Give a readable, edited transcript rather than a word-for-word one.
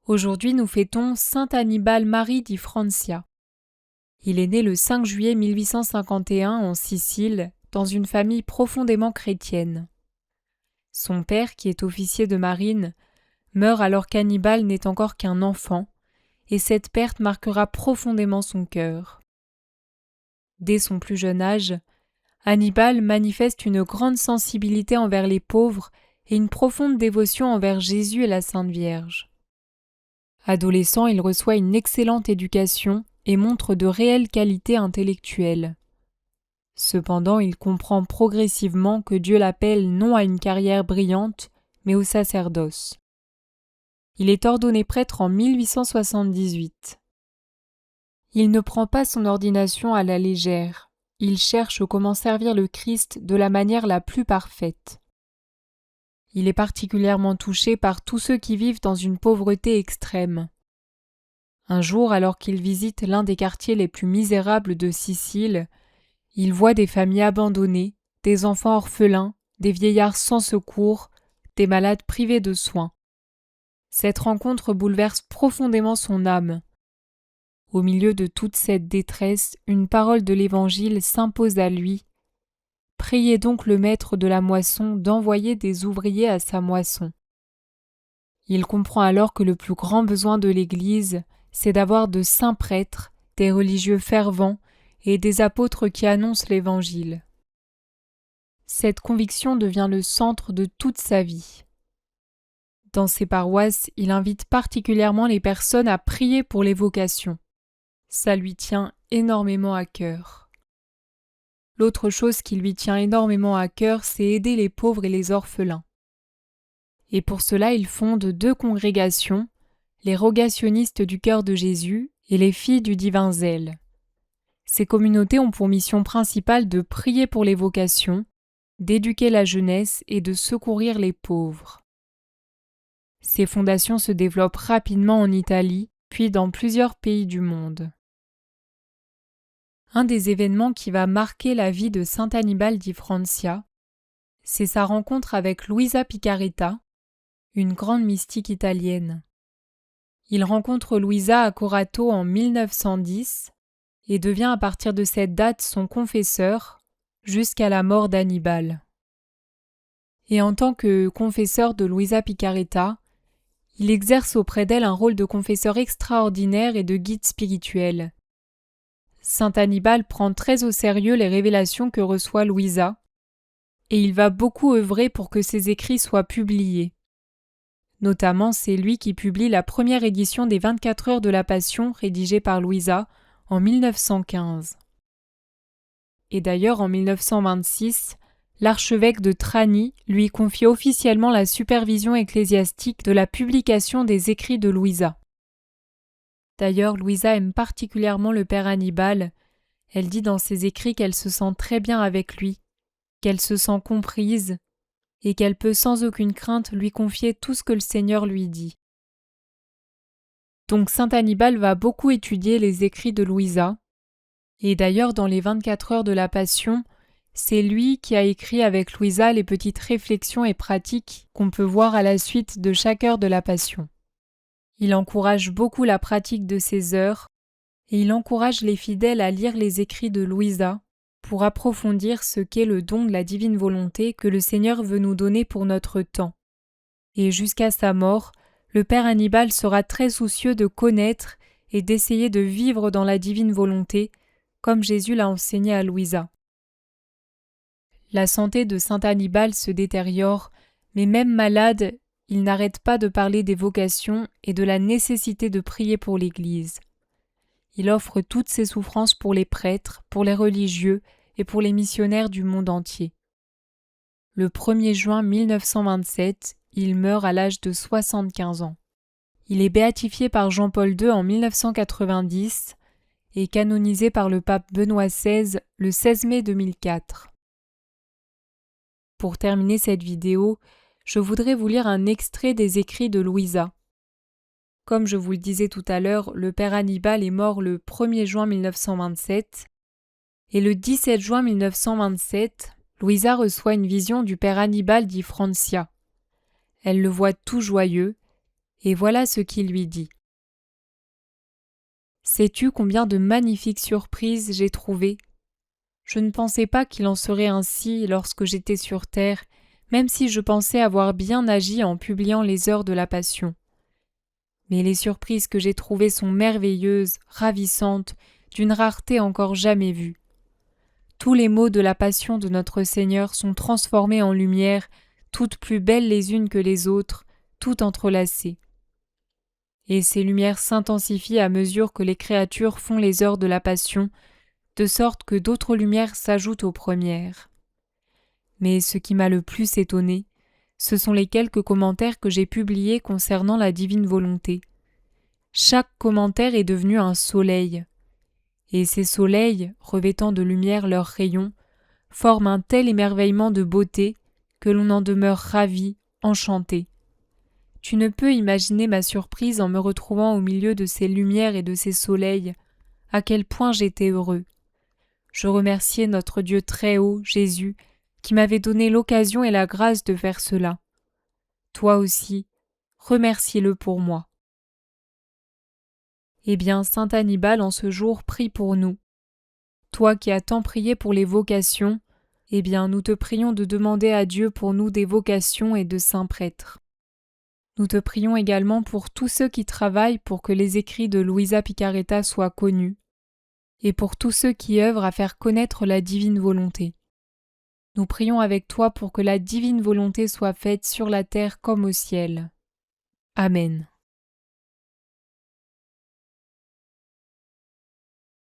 Aujourd'hui, nous fêtons Saint Annibale Marie di Francia. Il est né le 5 juillet 1851 en Sicile, dans une famille profondément chrétienne. Son père, qui est officier de marine, meurt alors qu'Annibale n'est encore qu'un enfant, et cette perte marquera profondément son cœur. Dès son plus jeune âge, Annibale manifeste une grande sensibilité envers les pauvres et une profonde dévotion envers Jésus et la Sainte Vierge. Adolescent, il reçoit une excellente éducation et montre de réelles qualités intellectuelles. Cependant, il comprend progressivement que Dieu l'appelle non à une carrière brillante, mais au sacerdoce. Il est ordonné prêtre en 1878. Il ne prend pas son ordination à la légère. Il cherche comment servir le Christ de la manière la plus parfaite. Il est particulièrement touché par tous ceux qui vivent dans une pauvreté extrême. Un jour, alors qu'il visite l'un des quartiers les plus misérables de Sicile, il voit des familles abandonnées, des enfants orphelins, des vieillards sans secours, des malades privés de soins. Cette rencontre bouleverse profondément son âme. Au milieu de toute cette détresse, une parole de l'Évangile s'impose à lui. Priez donc le maître de la moisson d'envoyer des ouvriers à sa moisson. Il comprend alors que le plus grand besoin de l'Église, c'est d'avoir de saints prêtres, des religieux fervents et des apôtres qui annoncent l'Évangile. Cette conviction devient le centre de toute sa vie. Dans ses paroisses, il invite particulièrement les personnes à prier pour les vocations. Ça lui tient énormément à cœur. L'autre chose qui lui tient énormément à cœur, c'est aider les pauvres et les orphelins. Et pour cela, il fonde 2 congrégations, les Rogationnistes du Cœur de Jésus et les Filles du Divin Zèle. Ces communautés ont pour mission principale de prier pour les vocations, d'éduquer la jeunesse et de secourir les pauvres. Ces fondations se développent rapidement en Italie, puis dans plusieurs pays du monde. Un des événements qui va marquer la vie de Saint Annibale di Francia, c'est sa rencontre avec Luisa Picaretta, une grande mystique italienne. Il rencontre Luisa à Corato en 1910 et devient à partir de cette date son confesseur jusqu'à la mort d'Annibale. Et en tant que confesseur de Luisa Picaretta, il exerce auprès d'elle un rôle de confesseur extraordinaire et de guide spirituel. Saint Annibale prend très au sérieux les révélations que reçoit Luisa, et il va beaucoup œuvrer pour que ses écrits soient publiés. Notamment, c'est lui qui publie la première édition des 24 heures de la Passion rédigée par Luisa en 1915. Et d'ailleurs, en 1926, l'archevêque de Trani lui confie officiellement la supervision ecclésiastique de la publication des écrits de Luisa. D'ailleurs, Luisa aime particulièrement le père Annibale. Elle dit dans ses écrits qu'elle se sent très bien avec lui, qu'elle se sent comprise et qu'elle peut sans aucune crainte lui confier tout ce que le Seigneur lui dit. Donc Saint Annibale va beaucoup étudier les écrits de Luisa. Et d'ailleurs, dans les 24 heures de la Passion, c'est lui qui a écrit avec Luisa les petites réflexions et pratiques qu'on peut voir à la suite de chaque heure de la Passion. Il encourage beaucoup la pratique de ces heures et il encourage les fidèles à lire les écrits de Luisa pour approfondir ce qu'est le don de la divine volonté que le Seigneur veut nous donner pour notre temps. Et jusqu'à sa mort, le père Annibale sera très soucieux de connaître et d'essayer de vivre dans la divine volonté, comme Jésus l'a enseigné à Luisa. La santé de saint Annibale se détériore, mais même malade, il n'arrête pas de parler des vocations et de la nécessité de prier pour l'Église. Il offre toutes ses souffrances pour les prêtres, pour les religieux et pour les missionnaires du monde entier. Le 1er juin 1927, il meurt à l'âge de 75 ans. Il est béatifié par Jean-Paul II en 1990 et canonisé par le pape Benoît XVI le 16 mai 2004. Pour terminer cette vidéo, je voudrais vous lire un extrait des écrits de Luisa. Comme je vous le disais tout à l'heure, le père Annibale est mort le 1er juin 1927 et le 17 juin 1927, Luisa reçoit une vision du père Annibale di Francia. Elle le voit tout joyeux Et voilà ce qu'il lui dit. « Sais-tu combien de magnifiques surprises j'ai trouvées ? Je ne pensais pas qu'il en serait ainsi lorsque j'étais sur terre, même si je pensais avoir bien agi en publiant les heures de la Passion. Mais les surprises que j'ai trouvées sont merveilleuses, ravissantes, d'une rareté encore jamais vue. Tous les mots de la Passion de notre Seigneur sont transformés en lumière, toutes plus belles les unes que les autres, toutes entrelacées. Et ces lumières s'intensifient à mesure que les créatures font les heures de la Passion, de sorte que d'autres lumières s'ajoutent aux premières. Mais ce qui m'a le plus étonné, ce sont les quelques commentaires que j'ai publiés concernant la divine volonté. Chaque commentaire est devenu un soleil. Et ces soleils, revêtant de lumière leurs rayons, forment un tel émerveillement de beauté que l'on en demeure ravi, enchanté. Tu ne peux imaginer ma surprise en me retrouvant au milieu de ces lumières et de ces soleils, à quel point j'étais heureux. Je remerciais notre Dieu très haut, Jésus, qui m'avait donné l'occasion et la grâce de faire cela. Toi aussi, remercie-le pour moi. Eh bien, saint Annibal en ce jour prie pour nous. Toi qui as tant prié pour les vocations, eh bien, nous te prions de demander à Dieu pour nous des vocations et de saints prêtres. Nous te prions également pour tous ceux qui travaillent pour que les écrits de Luisa Picaretta soient connus, et pour tous ceux qui œuvrent à faire connaître la divine volonté. Nous prions avec toi pour que la divine volonté soit faite sur la terre comme au ciel. Amen.